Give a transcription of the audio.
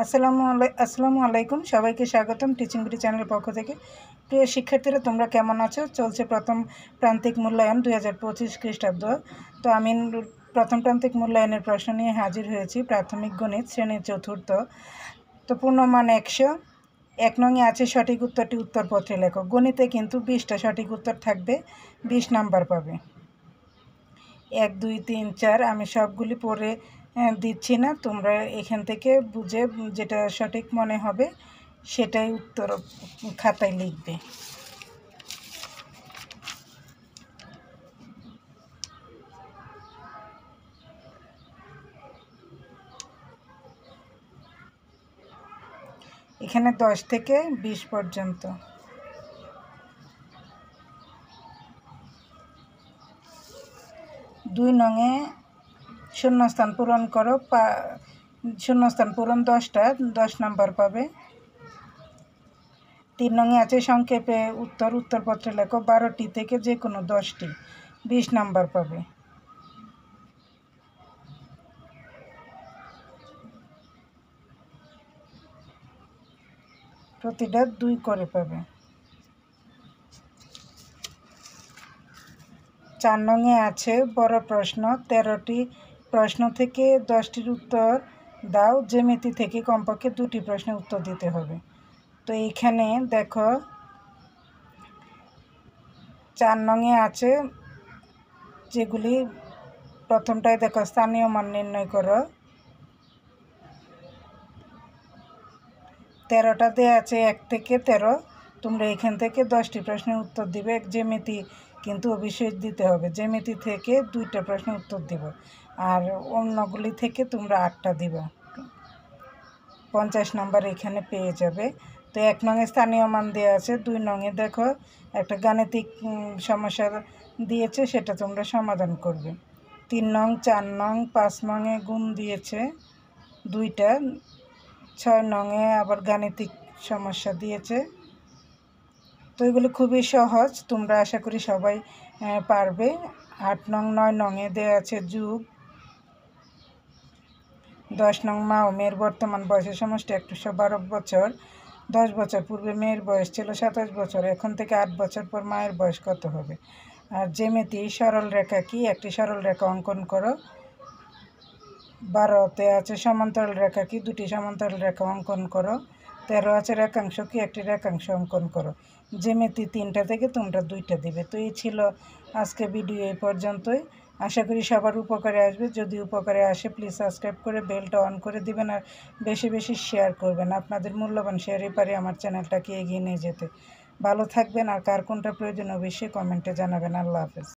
আসসালামু আলাইকুম, সবাইকে স্বাগতম টিচিং বিডি চ্যানেলের পক্ষ থেকে। প্রিয় শিক্ষার্থীরা, তোমরা কেমন আছো? চলছে প্রথম প্রান্তিক মূল্যায়ন 2025 খ্রিস্টাব্দ। তো আমি প্রথম প্রান্তিক মূল্যায়নের প্রশ্ন নিয়ে হাজির হয়েছি। প্রাথমিক গণিত শ্রেণী চতুর্থ। তো পূর্ণমান 100। 1 নংয়ে আছে সঠিক উত্তরটি উত্তরপত্রে লেখো। গণিতে কিন্তু 20টা সঠিক উত্তর থাকবে, 20 নাম্বার পাবে। 1 2 3 4 আমি সবগুলি পড়ে দিচ্ছি না, তোমরা এখান থেকে বুঝে যেটা সঠিক মনে হবে সেটাই উত্তর খাতায় লিখবে। এখানে 10 থেকে 20 পর্যন্ত। 2 নংয়ে শূন্যস্থান পূরণ করো, শূন্যস্থান পূরণ 10টা, 10 নাম্বার পাবে। 3 নংয়ে আছে সংক্ষেপে উত্তরপত্রে লেখো। 12টি থেকে যে কোনো 10টি, 20 নাম্বার পাবে। প্রতিটা 2 করে পাবে। 4 নংয়ে আছে বড় প্রশ্ন। 13টি প্রশ্ন থেকে 10টির উত্তর দাও। জ্যামিতি থেকে কমপক্ষে 2টি প্রশ্নের উত্তর দিতে হবে। তো এইখানে দেখো 4 নংয়ে আছে যেগুলি, প্রথমটায় দেখো স্থানীয় মান নির্ণয় করো। 13টা দেওয়া আছে 1 থেকে 13। তোমরা এখান থেকে 10টি প্রশ্নের উত্তর দিবে। জ্যামিতি কিন্তু অবশ্যই দিতে হবে। জ্যামিতি থেকে 2টা প্রশ্নের উত্তর দিব, আর অন্যগুলি থেকে তোমরা 8টা দিবা। 50 নাম্বার এখানে পেয়ে যাবে। তো 1 নংয়ে স্থানীয় মান দেওয়া আছে। 2 নংয়ে দেখো একটা গাণিতিক সমস্যা দিয়েছে, সেটা তোমরা সমাধান করবে। 3 নং, 4 নং, 5 নংয়ে গুণ দিয়েছে 2টা। 6 নংয়ে আবার গাণিতিক সমস্যা দিয়েছে। তো এগুলো খুবই সহজ, তোমরা আশা করি সবাই পারবে। 8 নং, 9 নংয়ে দেওয়া আছে যুগ। 10 নং মা ও মেয়ের বর্তমান বয়সের সমষ্টি 112 বছর। 10 বছর পূর্বে মেয়ের বয়স ছিল 27 বছর, এখন থেকে 8 বছর পর মায়ের বয়স কত হবে? আর জ্যামিতি সরল রেখা কি? একটি সরল রেখা অঙ্কন করো। 12তে আছে সমান্তরাল রেখা কি? 2টি সমান্তরাল রেখা অঙ্কন করো। 13 আছে রেখাংশ কি? একটি রেখাংশ অঙ্কন করো। জ্যামিতি 3টা থেকে তোমরা 2টা দিবে। তো এই ছিল আজকে ভিডিও, এই পর্যন্তই। আশা করি সবার উপকারে আসবে। যদি উপকারে আসে প্লিজ সাবস্ক্রাইব করে বেলটা অন করে দিবেন, আর বেশি বেশি শেয়ার করবেন। আপনাদের মূল্যবান শেয়ারই পারে আমার চ্যানেলটাকে এগিয়ে নিয়ে যেতে। ভালো থাকবেন, আর কার কোনটা প্রয়োজন অবশ্যই কমেন্টে জানাবেন। আল্লাহ হাফেজ।